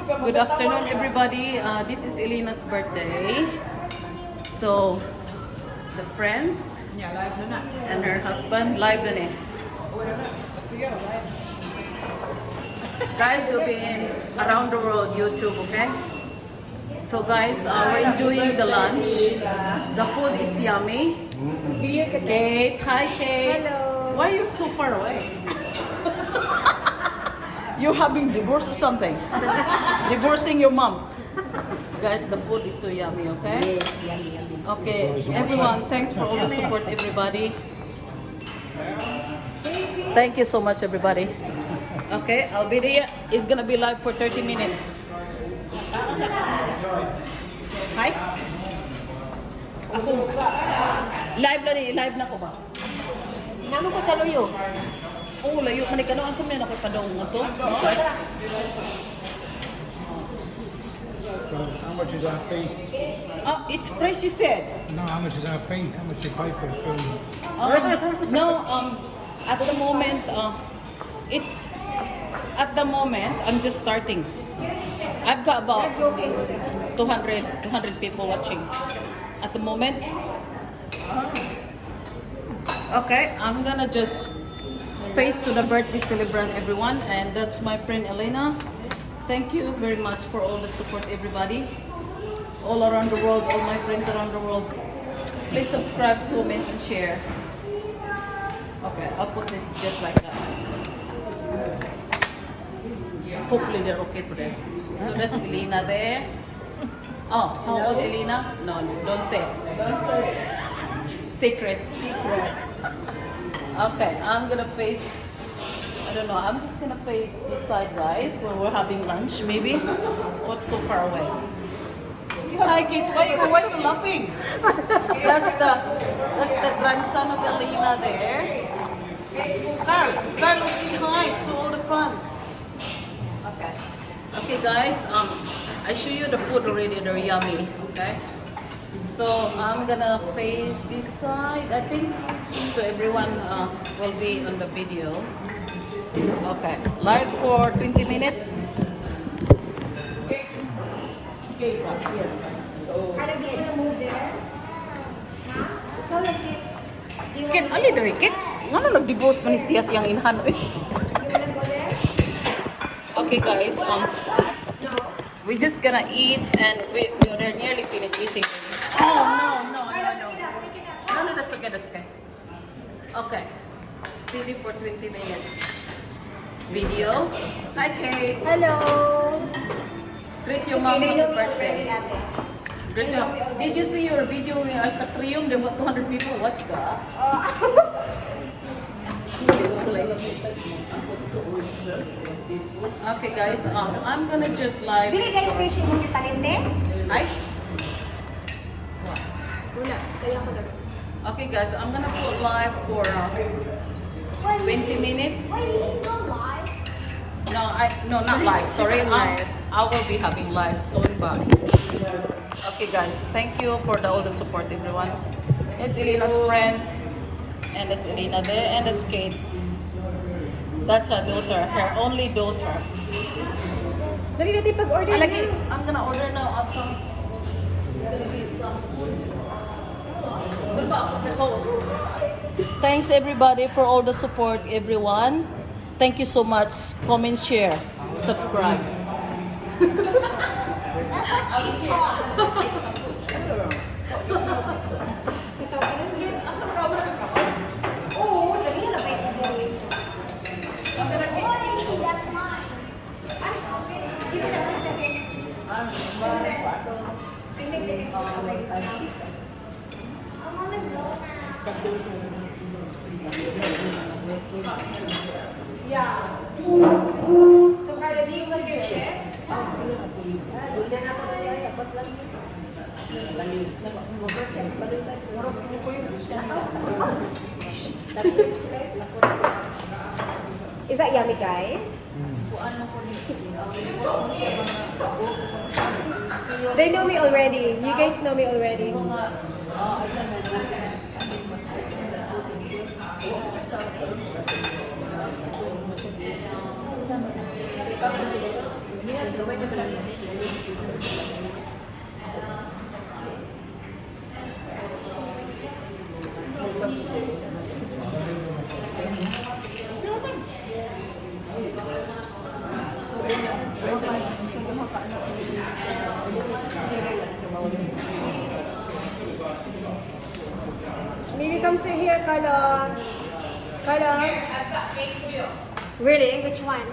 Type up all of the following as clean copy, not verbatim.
Good afternoon, everybody. This is Elena's birthday. So, the friends and her husband live na eh. Guys, you'll be in around the world YouTube, okay? So guys, we're enjoying the lunch. The food is yummy. Kate, hi Kate. Hello. Why are you so far away? You're having divorce or something? Divorcing your mom. Guys, the food is so yummy, okay? Okay, everyone, thanks for all the support, everybody. Thank you so much, everybody. Okay, I'll be there. It's gonna be live for 30 minutes. Hi? Ako. Live na ko ba? Naman ko sa luyo. Oo, layo man ka no. Ang sabi na ako padong mo to. So how much is our fee? Oh, it's fresh, you said. No, how much is our fee? How much you pay for the film? No, at the moment, I'm just starting. I've got about 200 people watching at the moment. Okay, I'm gonna just face to the birthday celebrant, everyone, and that's my friend Elena. Thank you very much for all the support, everybody, all around the world, all my friends around the world. Please subscribe, comments, and share. Okay, I'll put this just like that. Hopefully they're okay for them. So that's Elena there. Oh, how old Elena? No, don't say. Secret. Okay, I'm gonna face, I don't know, I'm just gonna face this side, guys, when we're having lunch, maybe, or too far away. You like it? Why are you laughing? That's the grandson of Elena there. Carl, say hi to all the fans. Okay. Okay, guys, I show you the food already, they're yummy, okay? So I'm gonna face this side, I think, so everyone will be on the video. Okay, live for 20 minutes. Kit, ali dari Kit? Ngano nag-divorce man ni siya siyang inhan eh? Okay guys, we're just gonna eat and we're nearly finished eating. Oh no, that's okay. Okay, steady for 20 minutes. Video. Hi Kate. Hello. Greet your mom happy birthday. Greet your. Did you see your video in Alcatrium? There were 200 people watch that. Okay guys, I'm gonna just live. Dili kayo fishing mo palinte? Hi. Wala. Kaya ko daw. Okay guys, I'm gonna put live for 20 minutes. No, not live. Sorry, I will be having live soon, but okay guys, thank you for all the support, everyone. It's Elena's friends, and that's Elena there, and that's Kate. That's her daughter, her only daughter. Dali natin pag-order na. I'm gonna order now some. It's gonna be some food. What about the host? Thanks everybody for all the support, everyone. Thank you so much. Comment, share, subscribe. Yeah. So, Carla, do you want your chips? Is that yummy, guys? They know me already. You guys know me already. Maybe come sit here, Carla. Carla. Really? Which one?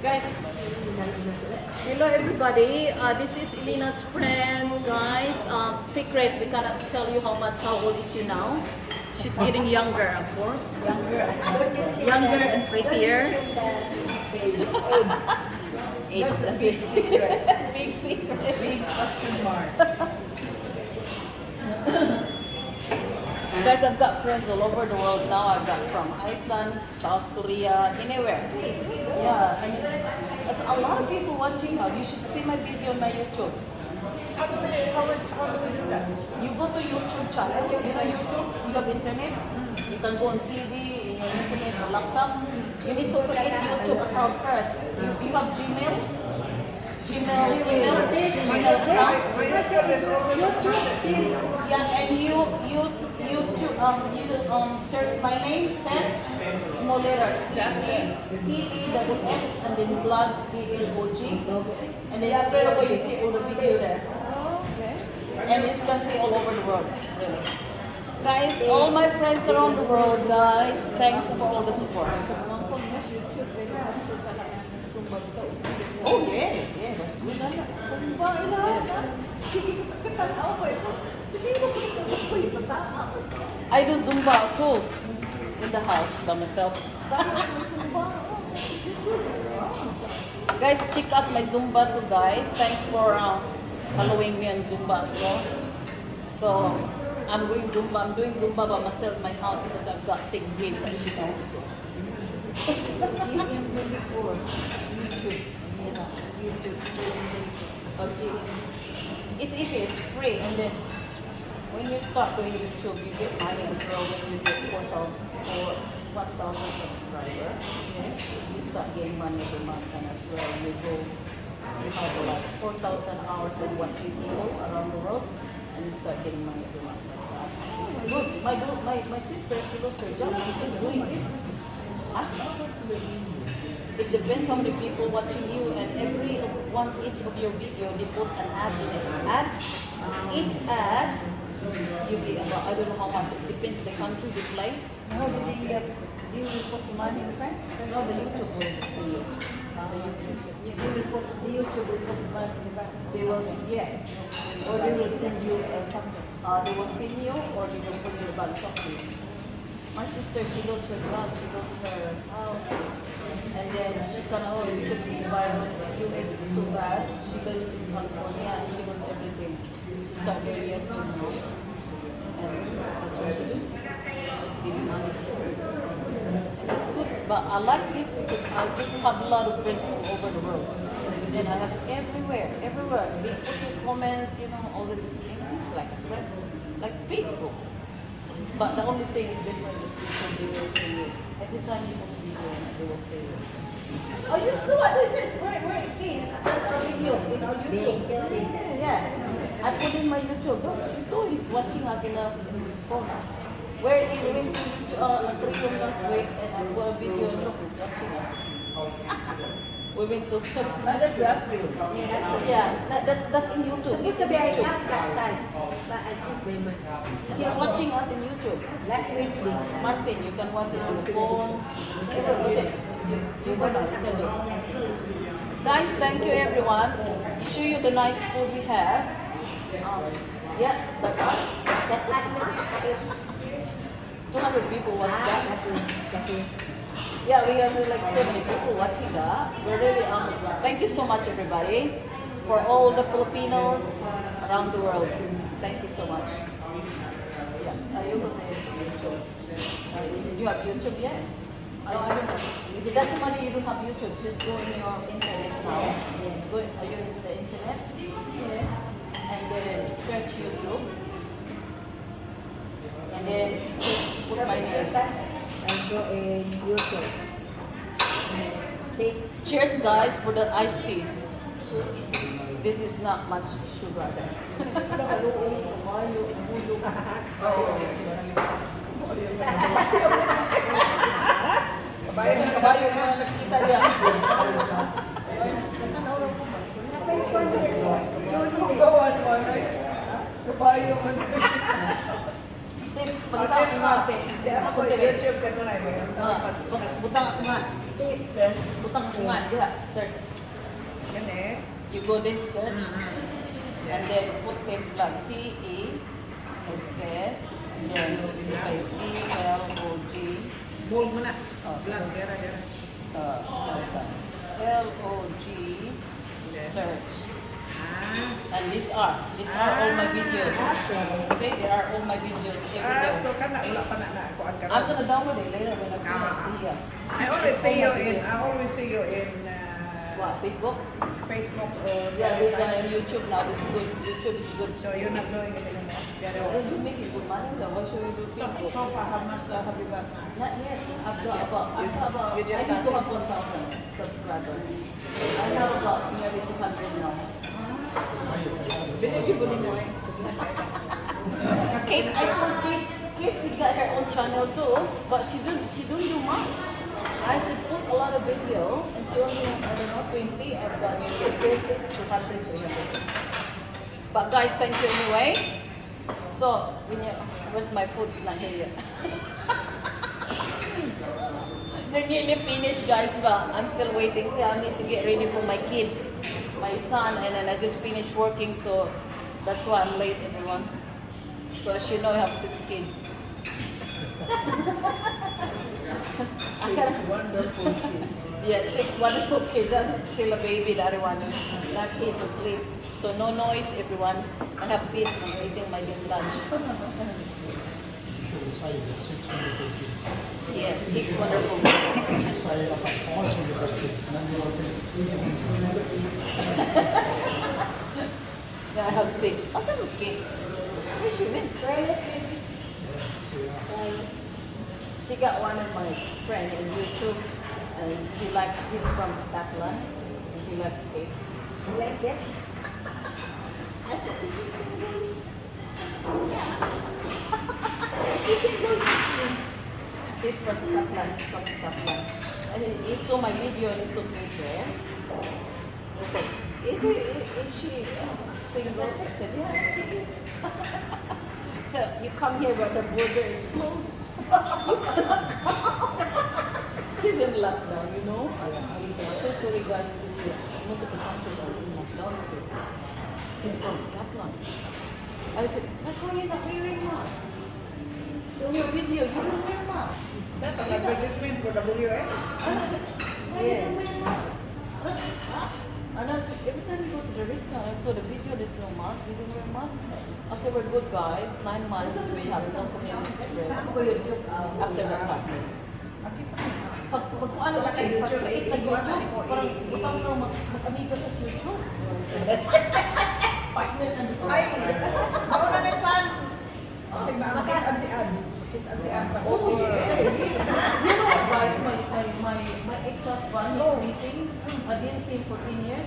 Guys, hello everybody. This is Elena's friends, guys. Secret, we cannot tell you how old is she now. She's getting younger, of course. Younger and prettier. It's a big secret. Big secret. Big question mark. Guys, I've got friends all over the world now. I've got from Iceland, South Korea, anywhere. Yeah, I mean, there's a lot of people watching now. You should see my video on my YouTube. How do we do that? You go to YouTube channel. You know YouTube? You have internet. You can go on TV, in your internet or laptop. You need to create YouTube account first. You have Gmail? Gmail account? Yeah, and you search my name, test, small letter, T-E-S, and then blood, B-L-O-G, and then straight away you see all the video there. And it's can see all over the world, really. Guys, all my friends around the world, guys, thanks for all the support. Oh yeah, that's good. I do Zumba too in the house by myself. Guys, check out my Zumba too, guys. Thanks for following me on Zumba as well. So I'm doing Zumba by myself in my house because I've got 6 kids, as you know. It's easy, it's free, and then when you start doing YouTube, you get money as well. When you get 1,000 subscribers, you start getting money every month, and as well you have like 4,000 hours of watching people around the world, and you start getting money every month like that. It's good. My sister, she lost her job. She's just doing this. It depends how many people watching you, and each of your video, they put an ad in it. Each ad, you be about, I don't know how much, it depends the country you play. How did you will put the money in the bank? No, the YouTube will pay you. The YouTube will put the money in the bank. They will, Or they will send you something. they will send you, or they will put you about something. My sister, she lost her job, she lost her house, and then she can only, because this virus, US is so bad, she lives in California and she lost everything. She started very young, and that's what she did. She's giving money. And it's good, but I like this because I just have a lot of friends from over the world. And I have everywhere. They put in comments, all these things like friends, like Facebook. But the only thing is different is because they will pay you. Every time you put a video on it, they will pay you. Oh, you saw what this is? Where it is? That's our video in our YouTube. Yeah. I put in my YouTube. Look, she saw he's watching us in his phone. Where he went to a Korean last week and I put a video and look, he's watching us. We went to That's April. that's in YouTube. Supposed to be I have that time, but I just remember. He's watching us in YouTube. Last week, Martin, you can watch it on the phone. You can do. Guys, thank you everyone. I show you the nice food we have. Yeah, that's us. That's us. 200 people watch that. That's it. Yeah, we have like so many people watching that. We're really thank you so much everybody for all the Filipinos around the world. Thank you so much. Yeah, you will have YouTube. You have YouTube yet? I don't know. If it doesn't matter you don't have YouTube, just go in your internet now. Yeah. Go, are you into the internet? Yeah. And then search YouTube. And then just put my name. And go in YouTube. This. Cheers guys for the iced tea. This is not much sugar there. Kabayo na nakikita niya. Kabayo man. Pagkatapos mo ate. YouTube ka nun ay may Butang ako nga. This. Butang ako nga. Diha, search. Yan eh. You go this search. And then put this vlog. T-E-S-S. And then space E-L-O-G. Bold mo na. Vlog, yara. L-O-G. Search. And these are all my videos. See, they are all my videos every day. So kana wala pa na kuan ka. I'm gonna download it later when I finish here. I always see you in What, Facebook? Facebook or Yeah, this on YouTube now. This is good. YouTube is good. So you're not doing it anymore. Well, you make it good money. Then why should we do Facebook? So far, how much have you got? Not yet. I've got about, I You just need to started? have 1,000 subscribers. I have about nearly 200 now. Binigyan ko ninyo eh. Kate, I told Kate she got her own channel too, but she don't do much. I said put a lot of video, and she only has, I don't know, 20. I've got maybe 200, 300. But guys, thank you anyway. So, where's my food? It's not here yet. They're nearly finished, guys, but I'm still waiting. See, I need to get ready for my kid, my son, and then I just finished working, so that's why I'm late, everyone. So she know I have 6 kids. Wonderful kids. Yes, 6 wonderful kids. I'm still a baby. The other one is that he's asleep. So no noise, everyone. I have peace. I'm eating my lunch. Yes, 6 wonderful kids. Yeah, I have 6. Asa mas kid? Where she went? She got one of my friend in YouTube, and he's from Scotland, and he likes cake. You like it? I said, did you sing it? He's from Scotland, And he saw my video and he saw me there. I said, is she single? I said, yeah, she is. So you come here but the border is closed. He's in lockdown, you know? He said, I'm so sorry guys, because most of the countries are in lockdown still. He's from Scotland. I said, how are you not wearing mask? In your video, you don't wear mask. That's an advertisement for WA. And I said, why you don't wear mask? And I said, every time you go to the restaurant, I saw the video, there's no mask, you don't wear mask. I said, we're good guys, 9 months, we have no community spread after the partners. Pag ano Wala ka kay YouTube, pag-create na ikuha na YouTube, ko, parang butang na mag-amiga sa YouTube. Partner and Ay, wala na chance. Kasi nakitaan si Ann. Nakitaan si Ann sa Oh, OPA. you know what guys, my ex-husband is missing. I didn't see him for 10 years.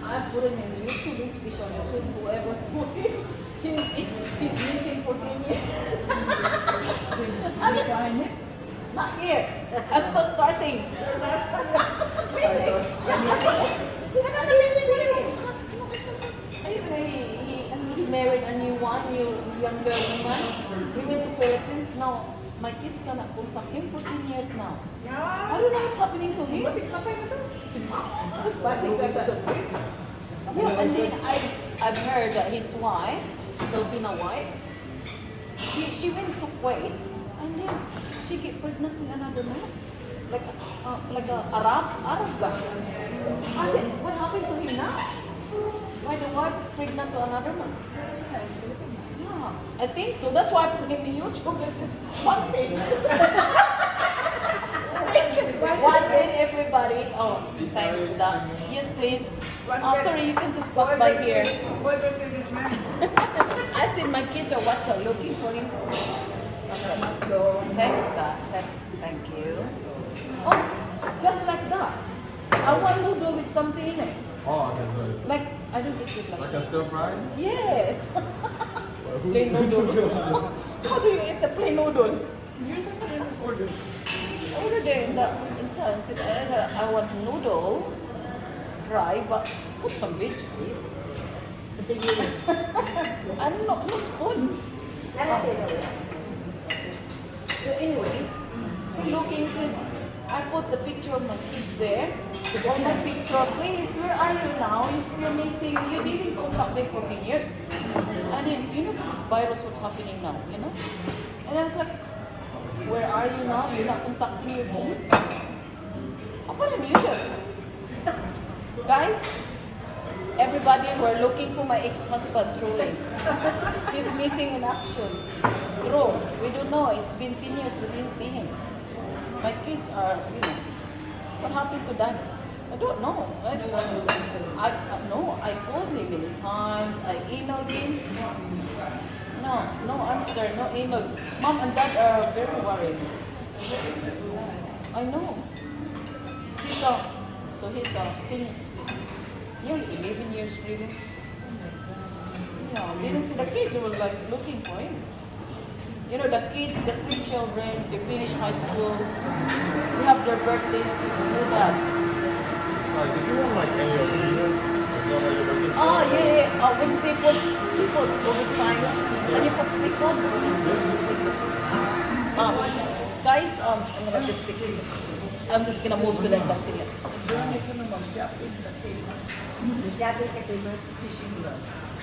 I put him in YouTube, in special YouTube, whoever saw him. He's missing for 10 years. Did you find it? Not here. I'm still starting. Missing. He's married a new younger woman. We went to Philippines. Now my kids cannot contact him for 10 years now. I Yeah. don't know what's happening to him. Batik patay na to. Basic ka sa Yeah, and then I've heard that his wife, Filipino wife, she went to Kuwait and then she get pregnant with another man. Like a Arab guy. I said, what happened to him now? Why the wife is pregnant to another man? Yeah, I think so. That's why I put him in YouTube. It's just one thing. One thing, everybody. Oh, thanks for that. Yes, please. Sorry, you can just pass by here. Boy versus this man. I said my kids are watching, looking for him. Thanks, God. Thank you. Oh, just like that. I want noodle with something in it. Oh, okay, Like, I don't eat this like a stir fry? Yes. Plain noodle. How do you eat the plain noodle? Order there in the inside. Said, I want noodle, dry, but put some veg, please. And no spoon. So anyway, still looking. Said, I put the picture of my kids there. On my picture, please, where are you now? You're still missing. You didn't contact them for 10 years. And then, you know, for this virus, what's happening now, you know? And I was like, where are you now? You're not contacting your kids? Apa na muted? Guys, everybody, we're looking for my ex-husband, truly. He's missing in action. Bro, we don't know. It's been 10 years we didn't see him. My kids are, you know, what happened to them? I don't know. No, I called him many times. I emailed him. No answer, no email. Mom and Dad are very worried. I know. He's nearly 11 years really. Yeah, didn't see the kids. They were like looking for him. You know, the kids, the 3 children, they finish high school. They have their birthdays. You know that. Sorry, did you want like any of these? Is that what you're looking for? Oh, yeah. With seafoods all the time. Can you put seafoods? Guys, I'm gonna just pick this. I'm just gonna move so that I can see it. journey ko na mag-shopping sa Kmart. Shopping sa Kmart. Fishing rod.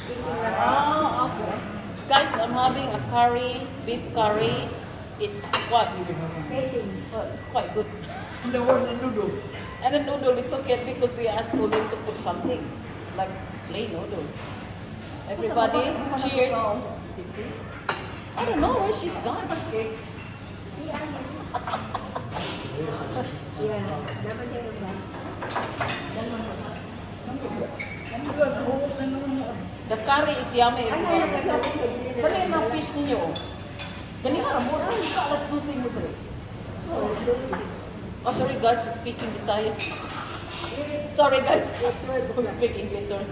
Fishing rod. Oh, okay. Guys, I'm having a curry, beef curry. It's quite good. And the word na noodle. And the noodle, we took it because we had told him to put something. Like it's plain noodle. Everybody, cheers. I don't know where she's gone. Si ano? Yeah, dapat yan ba? The curry is yummy. Ano Everyone. yung pagkakit ko? Ano yung mga fish ninyo? Ganyan ka, mura. Ka alas 12 mo dre. Oh, sorry guys for speaking Bisaya. Sorry guys, I'm speaking English, sorry.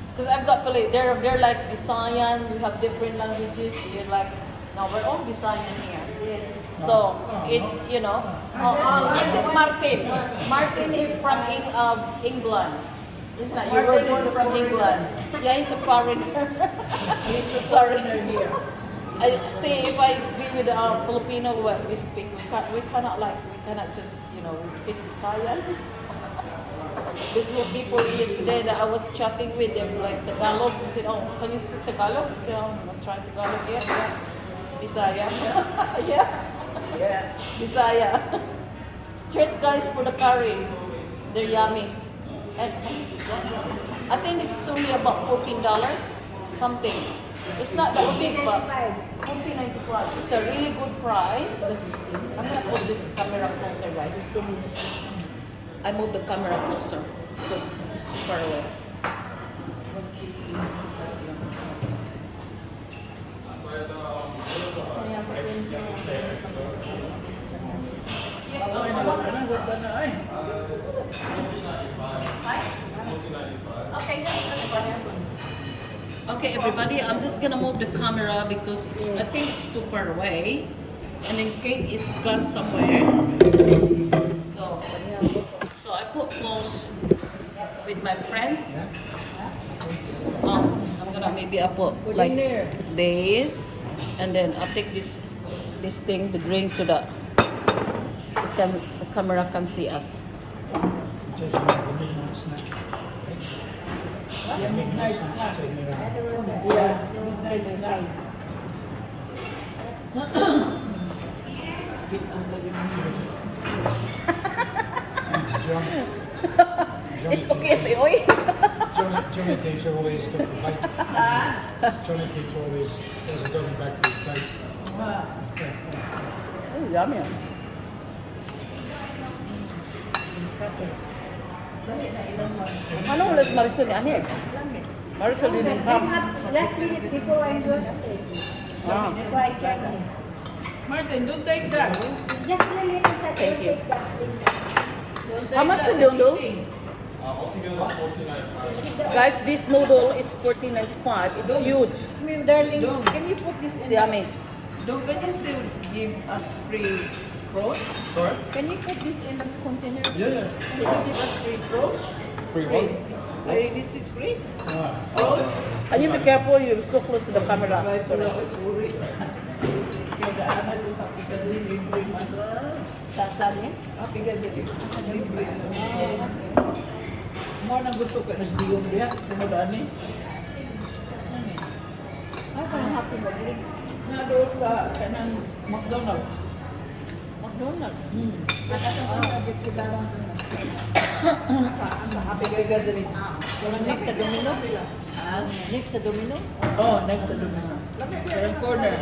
Because I've got they're like Visayan, we have different languages. They're like, no, we're all Visayan here. Yes. So it's, you know, is it Martin? Martin is from England. He's not, your word is from England. Yeah, he's a foreigner. He's a foreigner here. I say if I be with Filipino, we speak. We cannot just, you know, we speak Visayan. These were people yesterday that I was chatting with them, like Tagalog. They said, "Oh, can you speak Tagalog?" I said, "Oh, I'm not trying Tagalog yet." Yeah. Bisaya. Yeah. Bisaya. Cheers, guys, for the curry. They're yummy. And I think this is only about $14 something. It's not that big, but $14.95. It's a really good price. I'm gonna put this camera closer, guys. I move the camera closer because it's too far away. Okay, everybody, I'm just gonna move the camera because I think it's too far away. And then Kate is gone somewhere. So I put close with my friends. I'm gonna maybe I put like this, and then I'll take this this thing, the drink, so that the camera can see us. Just like the midnight snack. Yeah, midnight snack. Take me around. Yeah, midnight snack. Johnny, It's okay, Teoy. Johnny keeps all his stuff for bait. Johnny keeps all his, there's a doggy bag for his bait. Oh, yummy. Ano ulit Marisol yan eh? Marisol didn't come. Last minute before I go, Ah, before I can. Martin, don't take that. Just a little sa Thank you. take that, please. how much the noodle? Altogether it's $14.95. Guys, this noodle is $14.95. It's huge. Smith, darling, Don't. can you put this It's in? yummy. Don't can you still give us free fruit? Sorry? Can you put this in the container? Yeah, yeah. Can you give us free fruit? Free what? This is free? And you be careful, you're so close to the camera. Bye for now, sorry. Kaya daanan ko sa Piccadilly, libre man. Sasabi? Piccadilly, libre. Mo nang gusto ka nas diyong dia, sumadaan ni. Ay, parang happy birthday. Na doon sa kanang McDonald's. McDonald's. Sa Piccadilly. Walang next sa domino? Next sa domino? Oh, next sa Domino. Sa corner.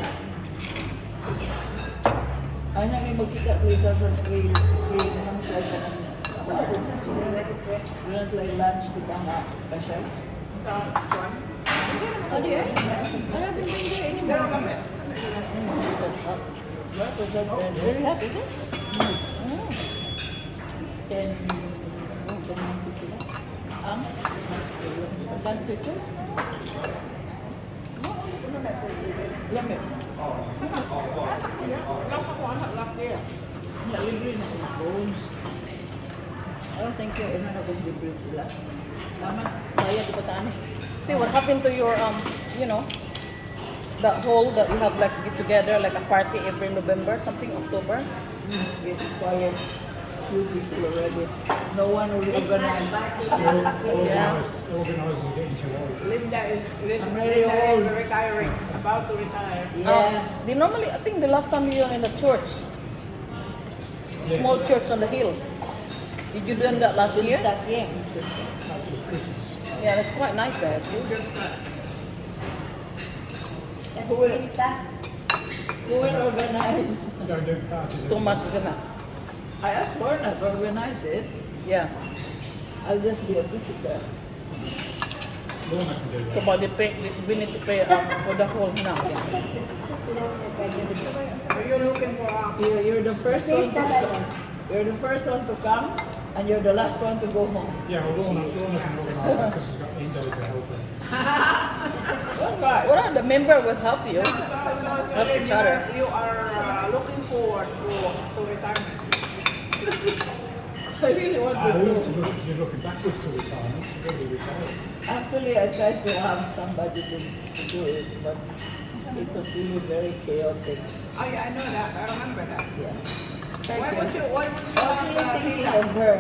Ay na may magkita-kita sa free naman flight ka namin. Lunch like lunch with ang special. Oh, di ay? Wala din hindi anymore. Very hot, is it? 10 sila. Ang 150? lamig. Libre na yung bones. Oh, thank you. Ano na kung libre sila. Tama. Kaya di ba taan? See what happened to your you know, that whole that you have like get together like a party every November, something October. Get quiet. Few people already. No one will organize. Organisers are getting too old. Linda is very old. Retiring. About to retire. They normally, I think the last time you were in the church, small church on the hills. Did you do that last year? That, yeah. Yeah, that's quite nice there. That's Krista. Who will organize? Don't do parties. Too much, isn't it? I asked Lorna to organize it. Yeah. I'll just be a visitor. Lorna can do So that. but we need to pay for the whole now. Are you looking for a... You're the first one Krista, to come. You're the first one to come, and you're the last one to go home. Yeah, well, Lorna can organise that because she's got Indo to help her. That's right. Well, the member will help you. So, Help each other. you are looking forward to retirement. I really want to go. You're looking backwards to retirement. Really retired. Actually, I tried to have somebody to do it, but it was really very chaotic. I know that. I remember that. Yeah. Why would you I was really have thinking Tita? of her.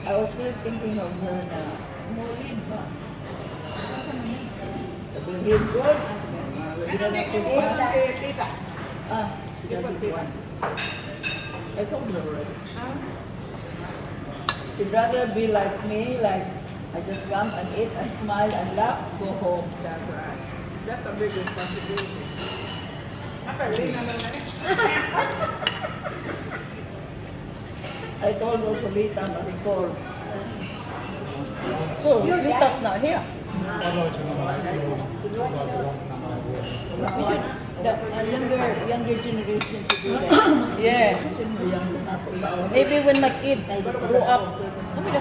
I was really thinking of her na. Maureen ba? Sabihin good. Ano ni Krista si Tita? Ah, she doesn't want. I told her already. She'd rather be like me, like I just come and eat and smile and laugh, go home. That's right. That's a big responsibility. Napagaling naman na eh. I told Rosalita Maricol, So Lita's not here. I'd like to nominate Lorna. I'd like to nominate Lorna. We should, the younger generation should do that. Yeah. kasi mo yung ako taon. Maybe when my kids grow up, we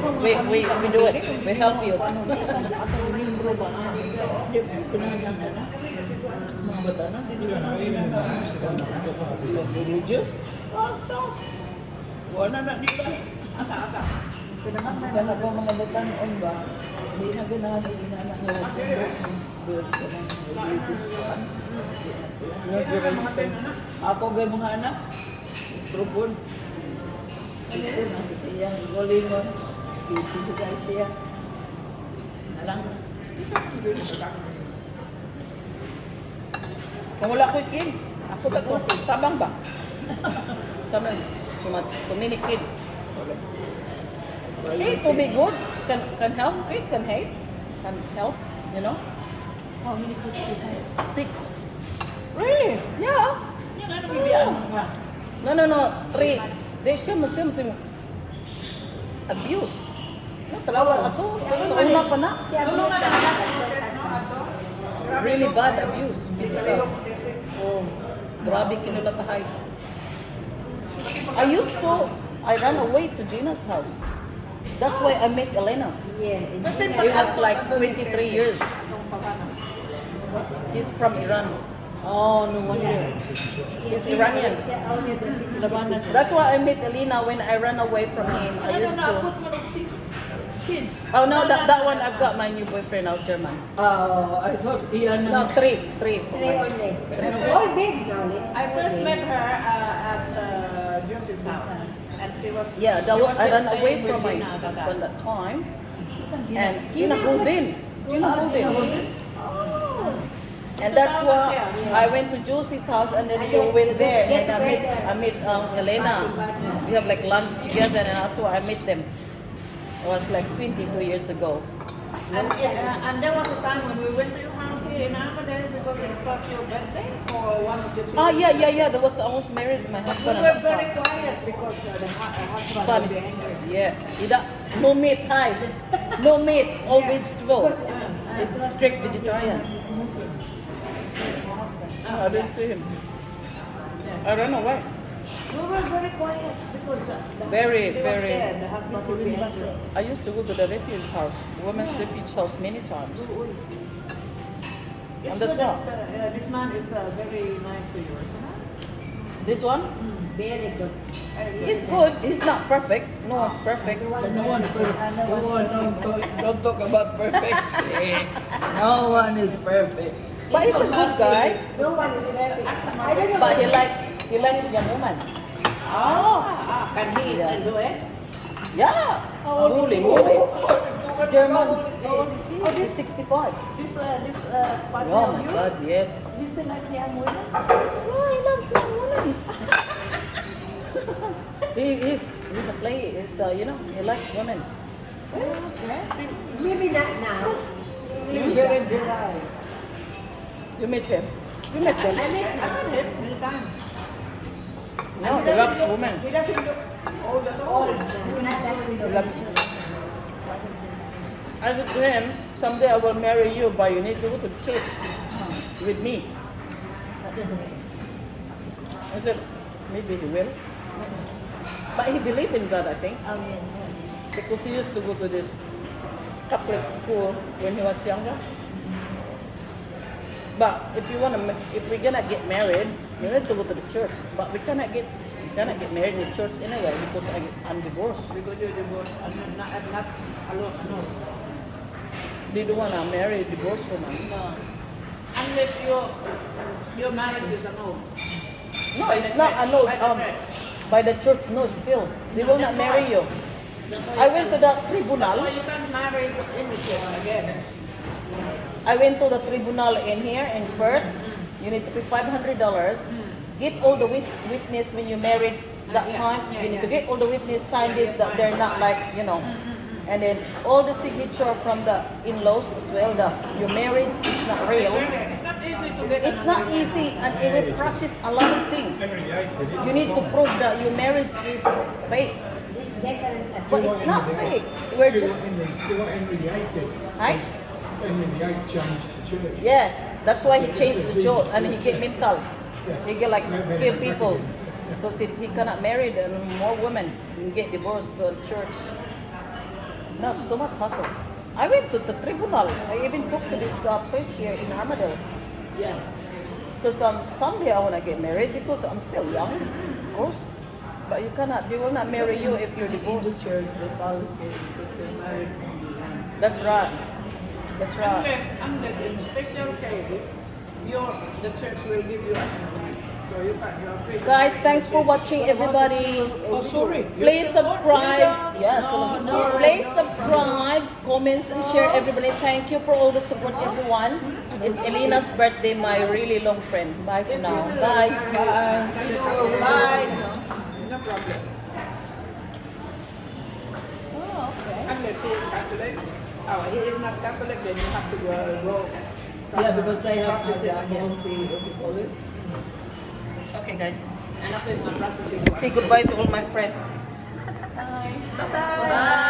do it. We help you. Hindi ko pinaganda na. Mga bata na, hindi You don't know, even in the house, they don't know how to party. religious. Asa? Wala na nila. Kaya ba mga bata noon ba? Hindi na ganahan, hindi na build ko ng religious one. Ako gay mga anak, trupon. Kasi nasa siya, golingon. Busy si guys siya. Nalang. Kung wala ko'y kids, ako tabang ba? Sama, too many kids. Hey, to be good can help. It can hate, can help. You know. How many kids do you have? 6. Really? Yeah. Yung ano bibiyaan mo ba? No. 3. They same abuse. No, talaga ato. Sa una pa na. Tulungan na natin ang protest, no, ato? Grabe Really yung- bad abuse. Kalihok kasi. Oh, grabe kinulatahay. I ran away to Gina's house. That's why I met Elena. Yeah, But then, He was like pag-aso, 23 years. Nung pagana. He's from Iran. Oh, no wonder. He's Iranian. That's why I met Elena when I ran away from him. I used to. Put mo ng 6 kids. Oh no, that one I've got my new boyfriend out German. I thought iyan No, na. 3. only. All big, darling. I first met her at Josie's house. And she was... Yeah, she was I ran staying away with from my Gina at that husband time. that time. And Gina Holdin. And that's why I went to Josie's house and then you went there and I met Elena. We have like lunch together and that's why I met them. It was like 22 years ago. And there was a time when we went to your house here in Armadale because it was your birthday or one of your children. Yeah. There was I was married to my We husband. were at the very time. quiet because the husband Fun would is- be angry. Yeah. No meat, hi. No meat, all vegetable. It's a strict vegetarian. I didn't see him. I ran away. We were very quiet because Very, she was very- scared the husband would be angry. I used to go to the refuge house, women's refuge house many times. It's And that's good that what? this man is very nice to you, isn't it? This one? Very good. He's good. He's not perfect. No one's perfect. Don't talk about perfect. No one is perfect. But he's a good guy. No one is perfect. I don't know. But he likes young woman. Can he still do it? Yeah. Holy moly. German. Oh, this 65. This partner Oh of my yours, God, yes. he still likes young women? Oh, he loves young women. he's a play. He likes women. Maybe not now. Still very dry. You met him. You met them. I met I met him many times. No, he loves women. He doesn't look old at all. He loves I said to him, someday I will marry you, but you need to go to church with me. I said, maybe he will. But he believed in God, I think. Because he used to go to this Catholic school when he was younger. But if we're gonna get married, we need to go to the church. But we cannot get married in the church anyway because I'm divorced. Because you're divorced and not alone. No. They don't wanna marry a divorced woman. No. Unless your marriage is annulled. No, it's not annulled. By the church. By the church, no, still. They will not marry you. I went to the That's tribunal. why you can't marry in the church again. I went to the tribunal in here in Perth. You need to pay $500. Get all the witness when you married that Yeah, time. yeah, You need to yeah. get all the witness sign this that they're not like, And then all the signature from the in-laws as well. Your marriage is not real. It's not easy to get It's not easy and it will process a lot of things. You need to prove that your marriage is fake. This difference. But it's not fake. We're just, Henry VIII did. right? Henry VIII changed the church. Yeah, that's why he changed the job and he get mental. He get like kill people because he cannot marry more women and get divorced to the church. No, it's too much hassle. I went to the tribunal. I even talked to this place here in Armadale. Yeah. Because someday I want to get married because I'm still young, of course. But they will not marry you if you're In the divorced. church, the policy is if you're married from the That's right. That's right. Unless in special cases, the church will give you a so you can Guys, thanks for watching, everybody. Oh, sorry. Please subscribe. Yes. Please subscribe, comments, and share, everybody. Thank you for all the support, everyone. It's Elena's birthday, my really long friend. Bye for now. Bye. Bye. Bye. No problem. Oh, okay. Unless he is Catholic. Oh, he is not Catholic, then you have to go. Yeah, because they have Process it the again. what you call it? Okay, guys. And after you process it. Say goodbye to all my friends. Bye. Bye.